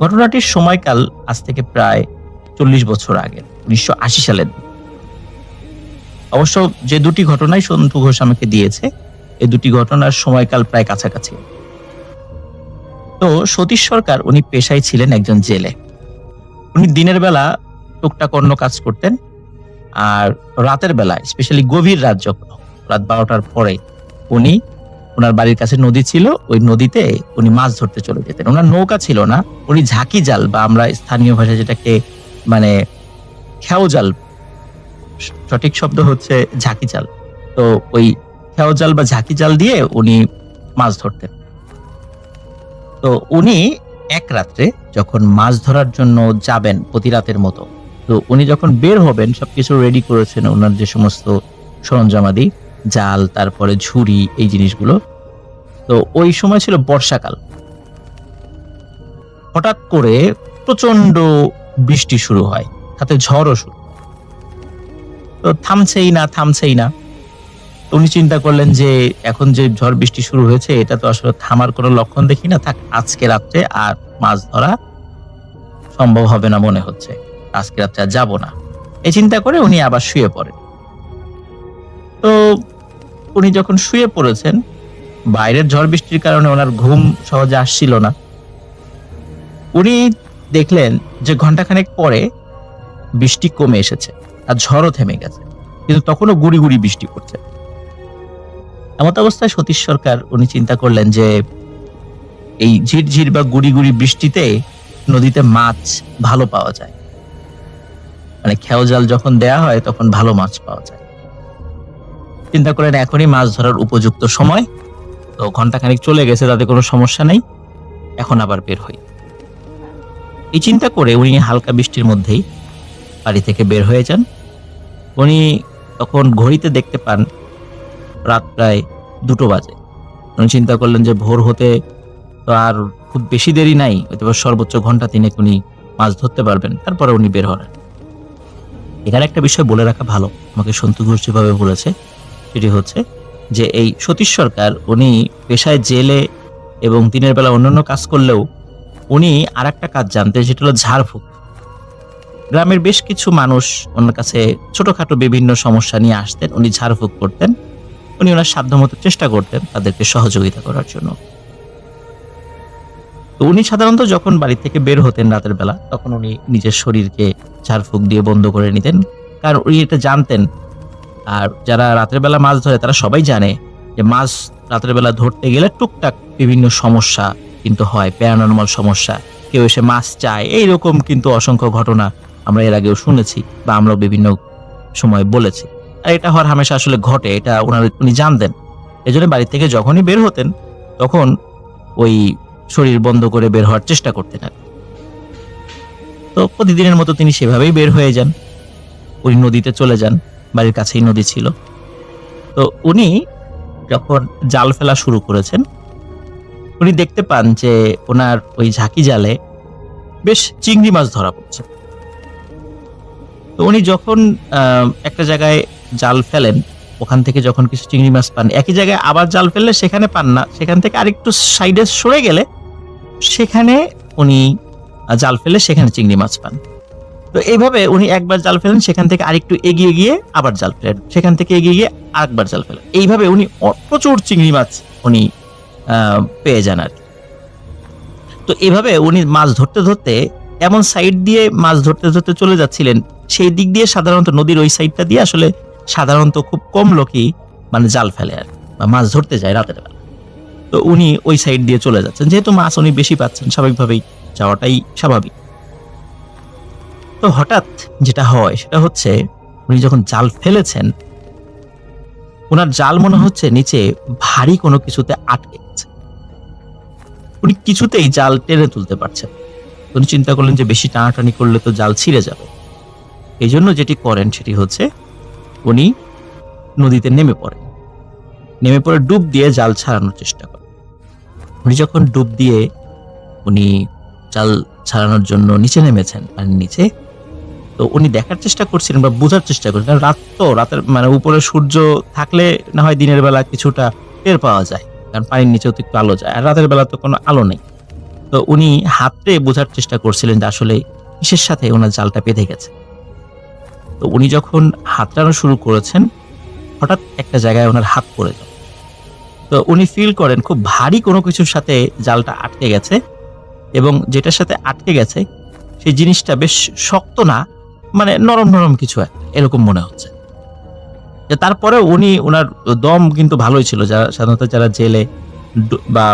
ঘটনাটির সময়কাল আজ থেকে প্রায় ৪০ বছর আগে, ১৯৮০ সালের দিকে। অবশ্য যে দুটি ঘটনাই সন্তু ঘোষ আমাকে দিয়েছে, এই দুটি ঘটনার সময়কাল প্রায় কাছাকাছি। তো সতীশ সরকার উনি পেশায় ছিলেন একজন জেলে। উনি দিনের বেলা টুকটাক অন্য কাজ করতেন, আর রাতের বেলায় স্পেশালি গভীর রাত যখন রাত ১২টার পরে উনি ওনার বাড়ির কাছে নদী ছিল, ওই নদীতে উনি মাছ ধরতে চলে যেতেন। ওনার নৌকা ছিল না, উনি ঝাঁকি জাল বা আমরা স্থানীয় ভাষায় যেটাকে মানে খেও জাল, সঠিক শব্দ হচ্ছে ঝাঁকি জাল। তো ওই খেও জাল বা ঝাঁকি জাল দিয়ে উনি মাছ ধরতেন। তো উনি এক রাত্রে যখন মাছ ধরার জন্য যাবেন প্রতি রাতের মতো, তো উনি যখন বের হবেন সবকিছু রেডি করেছেন, ওনার যে সমস্ত সরঞ্জামাদি, জাল, তারপরে ঝুড়ি, এই জিনিসগুলো। তো ওই সময় ছিল বর্ষাকাল। হঠাৎ করে প্রচন্ড বৃষ্টি শুরু হয়, সাথে ঝড়ও শুরু। তো থামছেই না। উনি চিন্তা করলেন যে এখন যে ঝড় বৃষ্টি শুরু হয়েছে, এটা তো আসলে থামার কোনো লক্ষণ দেখি না, থাক আজকে রাত্রে আর মাছ ধরা সম্ভব হবে না মনে হচ্ছে, আজকে রাত্রে আর যাবো না। এই চিন্তা করে উনি আবার শুয়ে পড়েন। তো উনি যখন শুয়ে পড়েছেন, বাইরের ঝড় বৃষ্টির কারণে ওনার ঘুম সহজে আসছিল না। উনি দেখলেন যে ঘন্টাখানেক পরে বৃষ্টি কমে এসেছে আর ঝড়ও থেমে গেছে, কিন্তু তখনও গুড়ি গুড়ি বৃষ্টি পড়ছে। এমত অবস্থায় সতীশ সরকার উনি চিন্তা করলেন যে এই ঝিরঝির বা গুড়ি গুড়ি বৃষ্টিতে নদীতে মাছ ভালো পাওয়া যায়, মানে খেও জাল যখন দেয়া হয় তখন ভালো মাছ পাওয়া যায়। চিন্তা করেন এখনই মাছ ধরার উপযুক্ত সময়, তো ঘন্টাখানেক চলে গেছে, তাতে কোনো সমস্যা নেই, এখন আবার বের হই। এই চিন্তা করে উনি হালকা বৃষ্টির মধ্যেই বাড়ি থেকে বের হয়ে যান। উনি তখন ঘড়িতে দেখতে পান রাত প্রায় ২টো বাজে। উনি চিন্তা করলেন যে ভোর হতে তো আর খুব বেশি দেরি নাই, হয়তো সর্বোচ্চ ঘন্টা ৩ উনি মাছ ধরতে পারবেন। তারপরে উনি বের হলেন। এখানে একটা বিষয় বলে রাখা ভালো, আমাকে সন্তু ঘোষ যেভাবে বলেছে সেটি হচ্ছে যে এই সতীশ সরকার উনি পেশায় জেলে এবং দিনের বেলা অন্যান্য কাজ করলেও উনি আর একটা কাজ জানতেন, সেটা হলো ঝাড়ফুঁক। গ্রামের বেশ কিছু মানুষ ওনার কাছে ছোটখাটো বিভিন্ন সমস্যা নিয়ে আসতেন, উনি ঝাড়ফুঁক করতেন। উনি ওনার সাধ্যমতো চেষ্টা করতেন তাদেরকে সহযোগিতা করার জন্য। তো উনি সাধারণত যখন বাড়ি থেকে বের হতেন রাতের বেলা, তখন উনি নিজের শরীরকে ঝাড়ফুঁক দিয়ে বন্ধ করে নিতেন, কারণ উনি এটা জানতেন। আর যারা রাতের বেলা মাছ ধরে তারা সবাই জানে যে মাছ রাতের বেলা ধরতে গেলে টুকটাক বিভিন্ন সমস্যা কিন্তু হয়, প্যারানরমাল সমস্যা, কেউ এসে মাছ চায়, এইরকম কিন্তু অসংখ্য ঘটনা আমরা এর আগেও শুনেছি বা আমরাও বিভিন্ন সময় বলেছি। আর এটা হওয়ার হামেশা আসলে ঘটে, এটা উনি জানতেন। এই জন্য বাড়ি থেকে যখনই বের হতেন তখন ওই শরীর বন্ধ করে বের হওয়ার চেষ্টা করতেন। তো প্রতিদিনের মতো তিনি সেভাবেই বের হয়ে যান, ওই নদীতে চলে যান, বাড়ির কাছেই নদী ছিল। তো উনি যখন জাল ফেলা শুরু করেছেন, উনি দেখতে পান যে ওনার ওই ঝাঁকি জালে বেশ চিংড়ি মাছ ধরা পড়ছে। তো উনি যখন একটা জায়গায় জাল ফেলেন, ওখান থেকে যখন কিছু চিংড়ি মাছ পান, একই জায়গায় আবার জাল ফেললে সেখানে পান না, সেখান থেকে আরেকটু সাইডে সরে গেলে সেখানে উনি জাল ফেলে সেখানে চিংড়ি মাছ পান। তো এইভাবে উনি একবার জাল ফেলেন, সেখান থেকে আরেকটু এগিয়ে গিয়ে আবার জাল ফেলেন, সেখান থেকে এগিয়ে গিয়ে আরেকবার জাল ফেলেন। এইভাবে উনি প্রচুর চিংড়ি মাছ উনি পেয়ে যান আর কি। তো এভাবে উনি মাছ ধরতে ধরতে এমন সাইড দিয়ে মাছ ধরতে ধরতে চলে যাচ্ছিলেন, সেই দিক দিয়ে সাধারণত নদীর ওই সাইডটা দিয়ে আসলে সাধারণত খুব কম লোকই মানে জাল ফেলে আর বা মাছ ধরতে যায় রাতের বেলা। তো উনি ওই সাইড দিয়ে চলে যাচ্ছেন, যেহেতু মাছ উনি বেশি পাচ্ছেন, স্বাভাবিকভাবেই যাওয়াটাই স্বাভাবিক। তো হঠাৎ যেটা হয় সেটা হচ্ছে উনি যখন জাল ফেলেছেন, ওনার জাল মনে হচ্ছে নিচে ভারী কোনো কিছুতে আটকে গেছে। উনি কিছুতেই জাল টেনে তুলতে পারছেন। উনি চিন্তা করলেন যে বেশি টানাটানি করলে তো জাল ছিঁড়ে যাবে। এই জন্য যেটি করেন সেটি হচ্ছে উনি নদীতে নেমে পড়ে ডুব দিয়ে জাল ছাড়ানোর চেষ্টা করেন। উনি যখন ডুব দিয়ে উনি জাল ছাড়ানোর জন্য নিচে নেমেছেন, পানির নিচে, তো উনি দেখার চেষ্টা করছিলেন বা বোঝার চেষ্টা করছিলেন, রাতের মানে উপরে সূর্য থাকলে না হয় দিনের বেলা কিছুটা টের পাওয়া যায়, কারণ পানির নিচেও তো একটু আলো যায়, আর রাতের বেলা তো কোনো আলো নেই। তো উনি হাতে বোঝার চেষ্টা করছিলেন যে আসলে কিসের সাথে ওনার জালটা বেঁধে গেছে। তো উনি যখন হাতড়ানো শুরু করেছেন, হঠাৎ একটা জায়গায় ওনার হাত পড়ে যায়। তো উনি ফিল করেন খুব ভারী কোনো কিছুর সাথে জালটা আটকে গেছে, এবং যেটার সাথে আটকে গেছে সেই জিনিসটা বেশ শক্ত না, মানে নরম নরম কিছু একটা এরকম মনে হচ্ছে। তারপরে উনি ওনার দম কিন্তু ভালোই ছিল। যারা সাধারণত যারা জেলে বা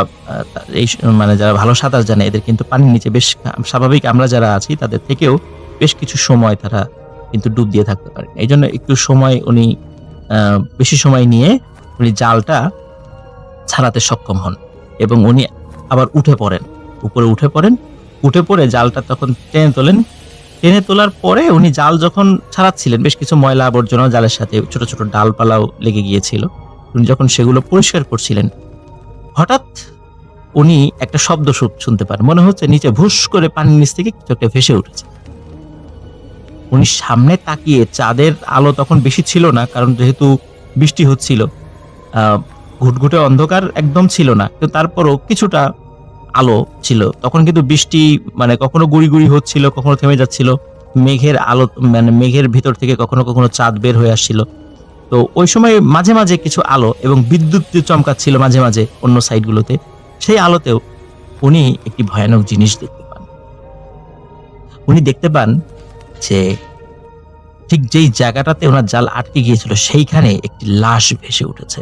এই মানে যারা ভালো সাঁতার জানে, এদের কিন্তু পানির নিচে বেশ স্বাভাবিক আমরা যারা আছি তাদের থেকেও বেশ কিছু সময় তারা কিন্তু ডুব দিয়ে থাকতে পারে। এই জন্য একটু সময় উনি বেশি সময় নিয়ে উনি জালটা ছাড়াতে সক্ষম হন, এবং উনি আবার উঠে পড়েন, উপরে উঠে পড়েন। উঠে পড়ে জালটা তখন টেনে তোলেন। টেনে তোলার পরে উনি জাল যখন ছাড়াচ্ছিলেন, বেশ কিছু ময়লা আবর্জনা জালের সাথে ছোট ছোট ডালপালাও লেগে গিয়েছিল। উনি যখন সেগুলো পরিষ্কার করছিলেন, হঠাৎ উনি একটা শব্দ শুনতে পান। মনে হচ্ছে নিচে ভুস করে পানির নিচ থেকে কিছু একটা ভেসে উঠেছে। উনি সামনে তাকিয়ে, চাঁদের আলো তখন বেশি ছিল না, কারণ যেহেতু বৃষ্টি হচ্ছিল, ঘুটঘুটে অন্ধকার একদম ছিল না, কিন্তু তারপরও কিছুটা আলো ছিল। তখন কিন্তু বৃষ্টি মানে কখনো গুড়ি গুড়ি হচ্ছিল, কখনো থেমে যাচ্ছিল। মেঘের আলো, মানে মেঘের ভিতর থেকে কখনো কখনো চাঁদ বের হয়ে আসছিল। তো ওই সময় মাঝে মাঝে কিছু আলো এবং বিদ্যুৎ যে চমকাচ্ছিল মাঝে মাঝে অন্য সাইডগুলোতে, সেই আলোতেও উনি একটি ভয়ানক জিনিস দেখতে পান। উনি দেখতে পান যে ঠিক যেই জায়গাটাতে ওনার জাল আটকে গিয়েছিল সেইখানে একটি লাশ ভেসে উঠেছে,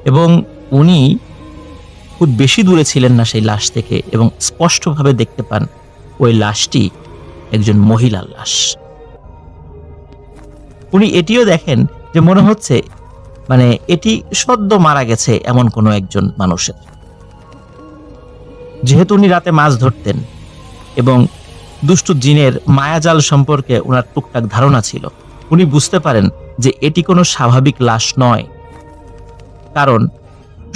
এবং উনি খুব বেশি দূরে ছিলেন না সেই লাশ থেকে, এবং স্পষ্টভাবে দেখতে পান ওই লাশটি একজন মহিলার লাশ। উনি এটিও দেখেন যে মনে হচ্ছে মানে এটি সদ্য মারা গেছে এমন কোনো একজন মানুষের। যেহেতু উনি রাতে মাছ ধরতেন এবং দুষ্টু জিনের মায়াজাল সম্পর্কে ওনার টুকটাক ধারণা ছিল, উনি বুঝতে পারেন যে এটি কোনো স্বাভাবিক লাশ নয়, কারণ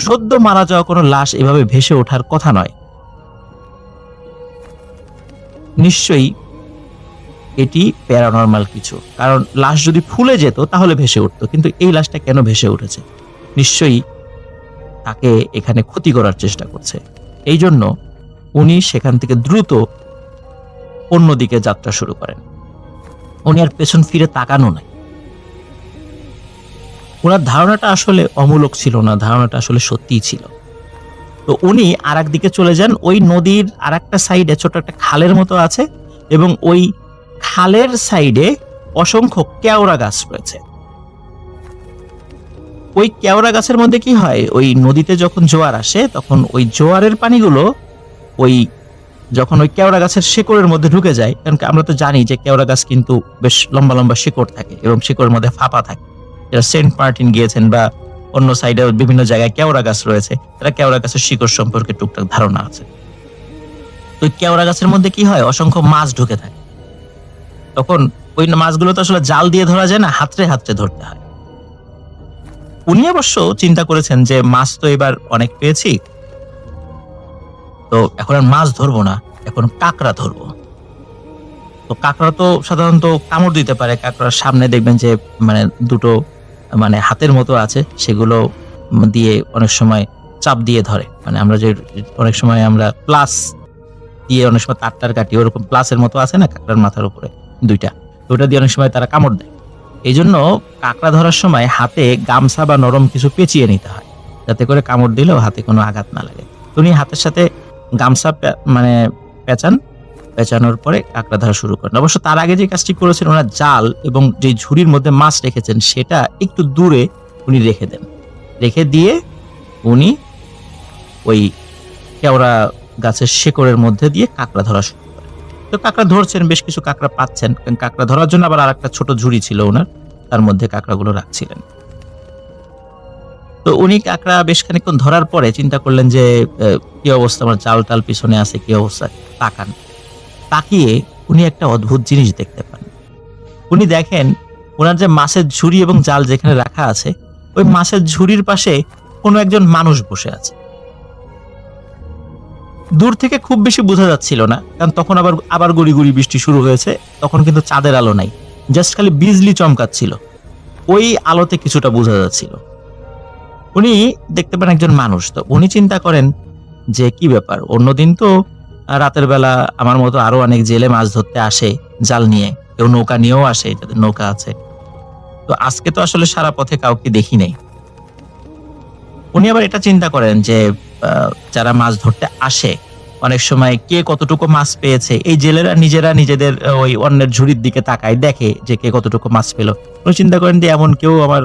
সদ্য মারা যাওয়া কোনো লাশ এভাবে ভেসে ওঠার কথা নয়। নিশ্চয়ই এটি প্যারানর্মাল কিছু, কারণ লাশ যদি ফুলে যেত তাহলে ভেসে উঠতো, কিন্তু এই লাশটা কেন ভেসে উঠেছে? নিশ্চয়ই তাকে এখানে ক্ষতি করার চেষ্টা করছে। এই জন্য উনি সেখান থেকে দ্রুত অন্যদিকে যাত্রা শুরু করেন। উনি আর পেছন ফিরে তাকানো নাই। ওনার ধারণাটা আসলে অমূলক ছিল না, ধারণাটা আসলে সত্যিই ছিল। তো উনি আর দিকে চলে যান। ওই নদীর আর একটা সাইডে ছোট একটা খালের মতো আছে, এবং ওই খালের সাইডে অসংখ্য কেওড়া গাছ রয়েছে। ওই কেওড়া গাছের মধ্যে কি হয়, ওই নদীতে যখন জোয়ার আসে তখন ওই জোয়ারের পানিগুলো ওই যখন ওই কেওড়া গাছের শিকড়ের মধ্যে ঢুকে যায়, কারণ আমরা তো জানি যে কেওড়া গাছ কিন্তু বেশ লম্বা লম্বা শিকড় থাকে এবং শিকড়ের মধ্যে ফাঁপা থাকে। যারা সেন্ট মার্টিন গিয়েছেন বা অন্য সাইডে বিভিন্ন জায়গায় কেওড়া গাছ রয়েছে, তারা কেওড়া গাছের শিকড় সম্পর্কে টুকটাক ধারণা আছে। তো কেওড়া গাছের মধ্যে কি হয়, অসংখ্য মাছ ঢুকে থাকে। তখন ওই মাছগুলো তো আসলে জাল দিয়ে ধরা যায় না, হাতড়ে হাতড়ে ধরতে হয়। উনি অবশ্য চিন্তা করেছেন যে মাছ তো এবার অনেক পেয়েছি, তো এখন আর মাছ ধরবো না, এখন কাঁকড়া ধরবো। তো কাঁকড়া তো সাধারণত কামড় দিতে পারে। কাঁকড়ার সামনে দেখবেন যে মানে দুটো মানে হাতের মতো আছে, সেগুলো দিয়ে অনেক সময় চাপ দিয়ে ধরে। মানে আমরা যে অনেক সময় আমরা প্লাস দিয়ে অনেক সময় তারটার কাটি, ওরকম প্লাসের মতো আছে না কাঁকড়ার মাথার উপরে দুইটা, ওটা দিয়ে অনেক সময় তারা কামড় দেয়। এই জন্য কাঁকড়া ধরার সময় হাতে গামছা বা নরম কিছু পেঁচিয়ে নিতে হয়, যাতে করে কামড় দিলেও হাতে কোনো আঘাত না লাগে। উনি হাতের সাথে গামছা মানে পেঁচানোর পরে কাঁকড়া ধরা শুরু করেন। অবশ্য তার আগে যে কাজটি করেছেন, ওনার জাল এবং যে ঝুড়ির মধ্যে মাছ রেখেছেন সেটা একটু দূরে উনি রেখে দেন। রেখে দিয়ে উনি ওই কেওড়া গাছের শেকড়ের মধ্যে দিয়ে কাঁকড়া ধরা শুরু করেন। তো কাঁকড়া ধরছেন, বেশ কিছু কাঁকড়া পাচ্ছেন। কাঁকড়া ধরার জন্য আবার আর একটা ছোট ঝুড়ি ছিল ওনার, তার মধ্যে কাঁকড়াগুলো রাখছিলেন। তো উনি কাঁকড়া বেশ খানিকক্ষণ ধরার পরে চিন্তা করলেন যে কি অবস্থা, আমার জাল টাল পিছনে আছে, কি অবস্থা। তাকিয়ে উনি একটা অদ্ভুত জিনিস দেখতে পান। উনি দেখেন ওনার যে মাছের ঝুড়ি এবং জাল যেখানে রাখা আছে, ওই মাছের ঝুড়ির পাশে কোনো একজন মানুষ বসে আছে। দূর থেকে খুব বেশি বোঝা যাচ্ছিল না, কারণ তখন আবার গুড়ি গুড়ি বৃষ্টি শুরু হয়েছে। তখন কিন্তু চাঁদের আলো নাই, জাস্ট খালি বিজলি চমকাচ্ছিল, ওই আলোতে কিছুটা বোঝা যাচ্ছিল। উনি দেখতে পান একজন মানুষ। তো উনি চিন্তা করেন যে কি ব্যাপার, অন্যদিন তো রাতের বেলা আমার মতো আরো অনেক জেলে মাছ ধরতে আসে জাল নিয়ে, কেউ নৌকা নিয়েও আসে, যাদের নৌকা আছে। তো আজকে তো আসলে সারা পথে কাউকে দেখি নাই। উনি আবার এটা চিন্তা করেন যে যারা মাছ ধরতে আসে অনেক সময় কে কতটুকু মাছ পেয়েছে, এই জেলেরা নিজেরা নিজেদের ওই অন্যের ঝুড়ির দিকে তাকায়, দেখে যে কে কতটুকু মাছ পেল। উনি চিন্তা করেন যে এমন কেউ আমার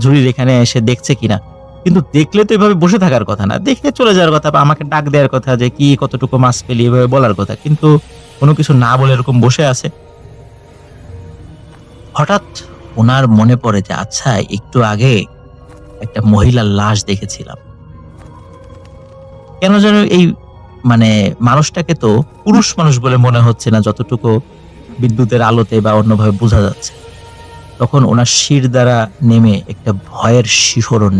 ঝুড়ির এখানে এসে দেখছে কিনা। কিন্তু দেখলে তো এভাবে বসে থাকার কথা না, দেখে চলে যাওয়ার কথা, বা আমাকে ডাক দেওয়ার কথা যে কি কতটুকু মাছ পেলি, এভাবে বলার কথা। কিন্তু কোনো কিছু না বলে এরকম বসে আছে। হঠাৎ ওনার মনে পড়ে যে আচ্ছা, একটু আগে একটা মহিলার লাশ দেখেছিলাম। কেন যেন এই মানে মানুষটাকে তো পুরুষ মানুষ বলে মনে হচ্ছে না, যতটুকু বিদ্যুতের আলোতে বা অন্যভাবে বোঝা যাচ্ছে। তখন ওনার শির দ্বারা নেমে একটা ভয়ের শিহরণ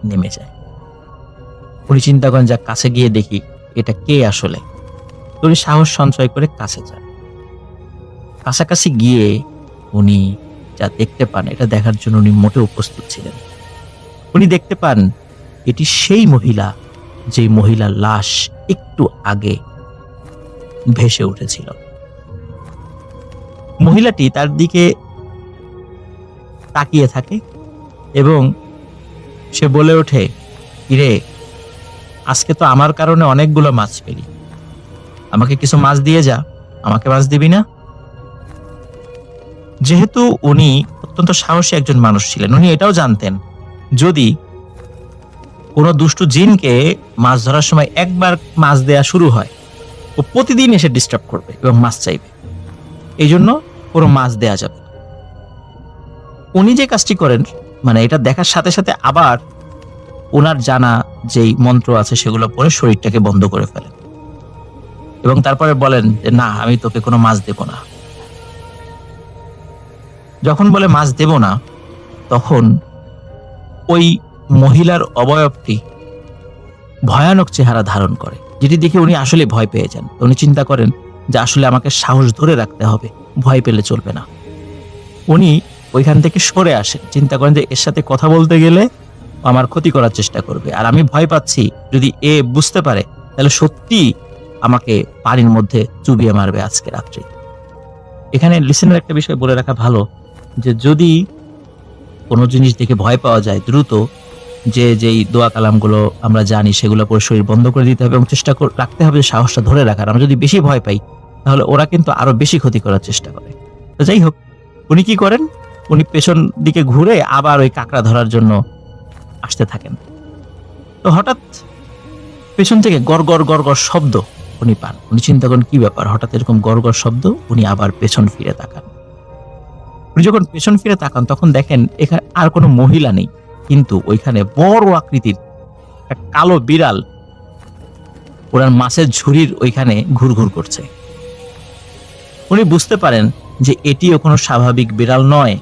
নেমে যায়। উনি চিন্তা করেন, যা কাছে গিয়ে দেখি এটা কে আসলে। উনি সাহস সঞ্চয় করে কাছে যান। কাছাকাছি গিয়ে উনি যা দেখতে পান, এটা দেখার জন্য উনি মোটেও প্রস্তুত ছিলেন। উনি দেখতে পান এটি সেই মহিলা, যে মহিলার লাশ একটু আগে ভেসে উঠেছিল। মহিলাটি তার দিকে তাকিয়ে থাকে এবং সে বলে ওঠে, কিরে, আজকে তো আমার কারণে অনেকগুলো মাছ পেলি, আমাকে কিছু মাছ দিয়ে যা, আমাকে মাছ দিবি না? যেহেতু উনি অত্যন্ত সাহসী একজন মানুষ ছিলেন, উনি এটাও জানতেন যদি কোনো দুষ্টু জিনকে মাছ ধরার সময় একবার মাছ দেয়া শুরু হয়, ও প্রতিদিন এসে ডিস্টার্ব করবে এবং মাছ চাইবে। এই জন্য কোনো মাছ দেয়া যাবে না। উনি যে কাজটি করেন, মানে এটা দেখার সাথে সাথে আবার ওনার জানা যেই মন্ত্র আছে সেগুলো পরে শরীরটাকে বন্ধ করে ফেলেন এবং তারপরে বলেন যে না, আমি তোকে কোনো মাছ দেব না। যখন বলে মাছ দেব না, তখন ওই মহিলার অবয়বটি ভয়ানক চেহারা ধারণ করে, যেটি দেখে উনি আসলে ভয় পেয়ে যান। উনি চিন্তা করেন যে আসলে আমাকে সাহস ধরে রাখতে হবে, ভয় পেলে চলবে না। উনি ওইখান থেকে সরে আসেন, চিন্তা করেন যে এর সাথে কথা বলতে গেলে আমার ক্ষতি করার চেষ্টা করবে, আর আমি ভয় পাচ্ছি যদি এ বুঝতে পারে তাহলে সত্যি আমাকে পানির মধ্যে চুবিয়ে মারবে আজকে রাত্রে। এখানে লিসেনের একটা বিষয় বলে রাখা ভালো, যে যদি কোনো জিনিস দেখে ভয় পাওয়া যায়, দ্রুত যেই দোয়া কালামগুলো আমরা জানি সেগুলো পরে শরীর বন্ধ করে দিতে হবে এবং চেষ্টা রাখতে হবে সাহসটা ধরে রাখার। আমরা যদি বেশি ভয় পাই তাহলে ওরা কিন্তু আরো বেশি ক্ষতি করার চেষ্টা করে। তো যাই হোক, উনি কি করেন, উনি পেছন দিকে ঘুরে আবার ওই কাঁকড়া ধরার জন্য আসতে থাকেন। তো হঠাৎ পেছন থেকে গড় গড় গড় গড় শব্দ উনি পান। উনি চিন্তা করেন কি ব্যাপার, হঠাৎ এরকম গড় গড় শব্দ। উনি আবার পেছন ফিরে তাকান। উনি যখন পেছন ফিরে তাকান তখন দেখেন এখানে আর কোনো মহিলা নেই, কিন্তু ওইখানে বড় আকৃতির একটা কালো বিড়াল ওনার মাছের ঝুড়ির ওইখানে ঘুরঘুর করছে। উনি বুঝতে পারেন যে এটিও কোনো স্বাভাবিক বিড়াল নয়,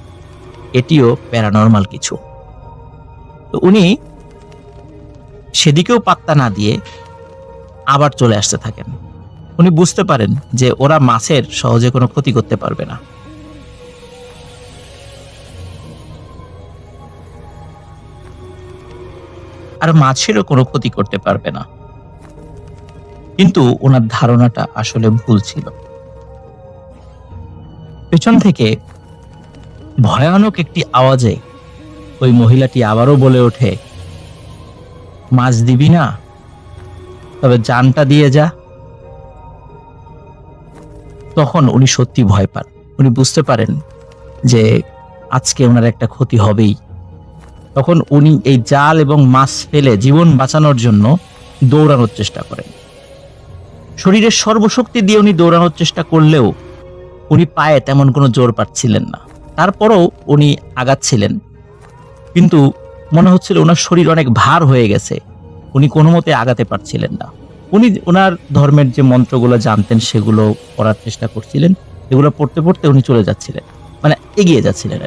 এটিও প্যারানরমাল কিছু। তো উনি সেদিকেও পাত্তা না দিয়ে আবার চলে আসতে থাকেন। উনি বুঝতে পারেন যে ওরা মাছের সহজে কোনো ক্ষতি করতে পারবে না। আর মাছেরও কোনো ক্ষতি করতে পারবে না। কিন্তু ওনার ধারণাটা আসলে ভুল ছিল। পেছন থেকে ভয়ানক একটি আওয়াজে ওই মহিলাটি আবারও বলে ওঠে, মাছ দিবি না, তবে জানটা দিয়ে যা। তখন উনি সত্যি ভয় পান। উনি বুঝতে পারেন যে আজকে ওনার একটা ক্ষতি হবেই। তখন উনি এই জাল এবং মাছ ফেলে জীবন বাঁচানোর জন্য দৌড়ানোর চেষ্টা করেন। শরীরের সর্বশক্তি দিয়ে উনি দৌড়ানোর চেষ্টা করলেও উনি পায়ে তেমন কোনো জোর পাচ্ছিলেন না। তারপরেও উনি আগাচ্ছিলেন, কিন্তু মনে হচ্ছিল ওনার শরীর অনেক ভার হয়ে গেছে, উনি কোনো মতে আগাতে পারছিলেন না। উনি ওনার ধর্মের যে মন্ত্রগুলো জানতেন সেগুলো পড়ার চেষ্টা করছিলেন, এগুলো পড়তে পড়তে উনি চলে যাচ্ছিলেন, মানে এগিয়ে যাচ্ছিলেন।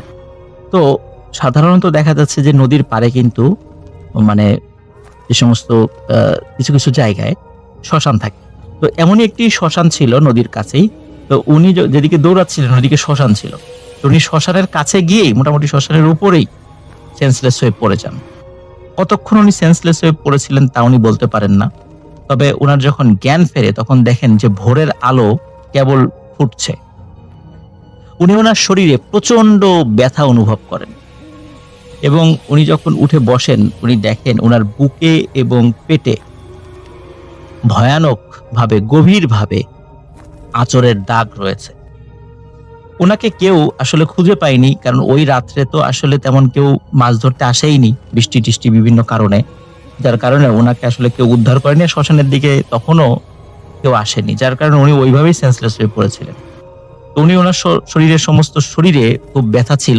তো সাধারণত দেখা যাচ্ছে যে নদীর পাড়ে কিন্তু মানে যে সমস্ত কিছু কিছু জায়গায় শ্মশান থাকে। তো এমনই একটি শ্মশান ছিল নদীর কাছেই। তো উনি যেদিকে দৌড়াচ্ছিলেন ওদিকে শ্মশান ছিল। তো উনি শ্মশানের কাছে গিয়েই মোটামুটি শ্মশানের উপরেই সেন্সলেস হয়ে পড়ে যান। কতক্ষণ উনি সেন্সলেস হয়ে পড়েছিলেন তা উনি বলতে পারেন না, তবে ওনার যখন জ্ঞান ফেরে তখন দেখেন যে ভোরের আলো কেবল ফুটছে। উনি ওনার শরীরে প্রচন্ড ব্যথা অনুভব করেন এবং উনি যখন উঠে বসেন উনি দেখেন ওনার বুকে এবং পেটে ভয়ানক ভাবে, গভীর ভাবে আঁচড়ের দাগ রয়েছে। ওনাকে কেউ আসলে খুঁজে পায়নি, কারণ ওই রাত্রে তো আসলে তেমন কেউ মাছ ধরতে আসেইনি, বৃষ্টি টিষ্টি বিভিন্ন কারণে, যার কারণে ওনাকে আসলে কেউ উদ্ধার করেনি। শ্মশানের দিকে তখনও কেউ আসেনি, যার কারণে উনি ওইভাবেই সেন্সলেস হয়ে পড়েছিলেন। তো উনি ওনার শরীরের সমস্ত শরীরে খুব ব্যথা ছিল।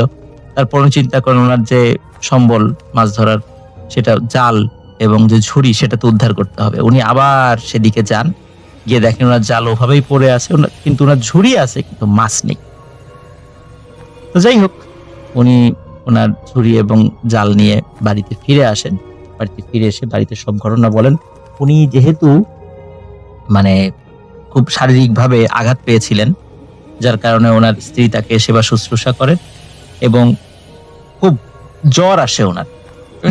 তারপর উনি চিন্তা করেন ওনার যে সম্বল মাছ ধরার, সেটা জাল এবং যে ঝুড়ি, সেটা তো উদ্ধার করতে হবে। উনি আবার সেদিকে যান, গিয়ে দেখেন ওনার জাল ওভাবেই পড়ে আছে, কিন্তু ওনার ঝুড়ি আছে কিন্তু মাছ নেই। তো যাই হোক, উনি ওনার ঝুড়ি এবং জাল নিয়ে বাড়িতে ফিরে আসেন। বাড়িতে ফিরে এসে বাড়িতে সব ঘটনা বলেন। উনি যেহেতু মানে খুব শারীরিকভাবে আঘাত পেয়েছিলেন, যার কারণে ওনার স্ত্রী তাকে সেবা শুশ্রূষা করেন এবং খুব জ্বর আসে ওনার।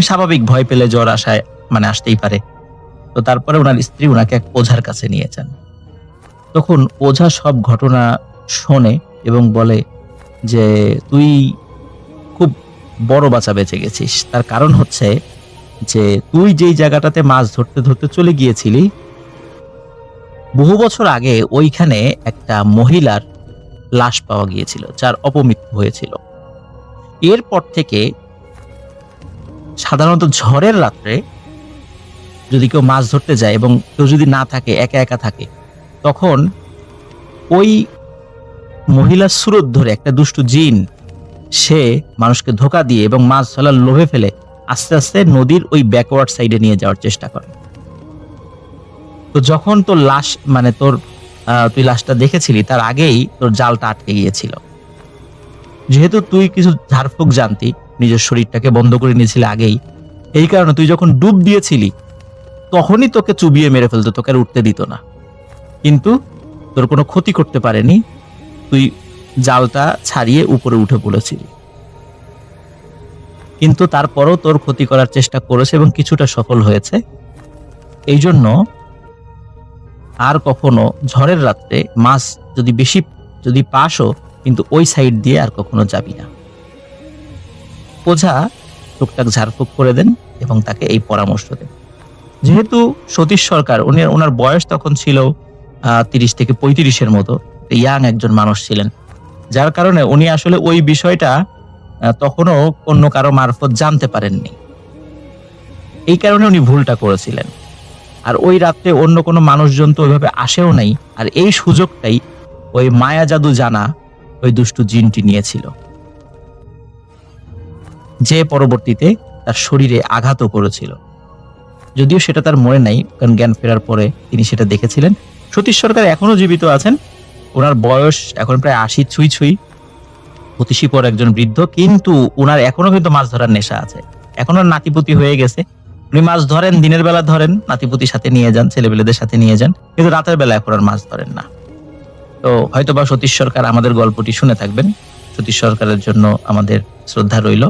স্বাভাবিক, ভয় পেলে জ্বর আসতেই পারে। তো তারপরে ওনার স্ত্রী ওনাকে এক ওঝার কাছে নিয়ে যান। তখন ওঝা সব ঘটনা শোনে এবং বলে যে তুই খুব বড় বাঁচা বেঁচে গেছিস। তার কারণ হচ্ছে যে তুই যেই জায়গাটাতে মাছ ধরতে ধরতে চলে গিয়েছিলি, বহু বছর আগে ওইখানে একটা মহিলার লাশ পাওয়া গিয়েছিল, যার অপমৃত্যু হয়েছিল। এরপর থেকে সাধারণত ঝড়ের রাত্রে যদি কেউ মাছ ধরতে যায় এবং কেউ যদি না থাকে, একা একা থাকে, তখন ওই মহিলার সুরত ধরে একটা দুষ্টু জিন, সে মানুষকে ধোঁকা দিয়ে এবং মাছ ধরার লোভে ফেলে আস্তে আস্তে নদীর ওই ব্যাকওয়ার্ড সাইডে নিয়ে যাওয়ার চেষ্টা করে। তো যখন তোর লাশ তুই লাশটা দেখেছিলি, তার আগেই তোর জালটা আটকে গিয়েছিল। যেহেতু তুই কিছু ঝাড়ফুঁক জানতি, নিজের শরীরটাকে বন্ধ করে নিয়েছিলি আগেই, এই কারণে তুই যখন ডুব দিয়েছিলি তখনই তোকে চুবিয়ে মেরে ফেলতো, তোকে আর উঠতে দিত না। কিন্তু তোর কোনো ক্ষতি করতে পারেনি, তুই জালটা ছাড়িয়ে উপরে উঠে পড়েছিলি। কিন্তু তারপরও তোর ক্ষতি করার চেষ্টা করেছে এবং কিছুটা সফল হয়েছে। এই জন্য আর কখনো ঝড়ের রাত্রে মাছ যদি পাসও, কিন্তু ওই সাইড দিয়ে আর কখনো যাবি না। ওঝা টুকটাক ঝাড়ফুঁক করে দেন এবং তাকে এই পরামর্শ দেন। যেহেতু সতীশ সরকার, ওনার বয়স তখন ছিল 30 থেকে 35-এর মতো, ইয়াং একজন মানুষ ছিলেন, যার কারণে উনি আসলে ওই বিষয়টা তখনও অন্য কারো মারফত জানতে পারেননি। এই কারণে উনি ভুলটা করেছিলেন। আর ওই রাত্রে অন্য কোনো মানুষজন তো ওইভাবে আসেও নাই, আর এই সুযোগটাই ওই মায়া জাদু জানা ওই দুষ্টু জিনটি নিয়েছিল, যে পরবর্তীতে তার শরীরে আঘাতও করেছিল। যদিও সেটা তার মনে নাই, কারণ জ্ঞান ফেরার পরে তিনি সেটা দেখেছিলেন। সতীশ সরকার এখনো জীবিত আছেন, ওনার বয়স এখন প্রায় 80 ছুঁই, অতিশীপর একজন বৃদ্ধ, কিন্তু ওনার এখনো কিন্তু মাছ ধরার নেশা আছে। এখন ওর নাতিপুতি হয়ে গেছে, উনি মাছ ধরেন, দিনের বেলা ধরেন, নাতিপুতির সাথে নিয়ে যান, ছেলেবেলেদের সাথে নিয়ে যান, কিন্তু রাতের বেলা এখন আর মাছ ধরেন না। তো হয়তোবা সতীশ সরকার আমাদের গল্পটি শুনে থাকবেন। সতীশ সরকারের জন্য আমাদের শ্রদ্ধা রইল।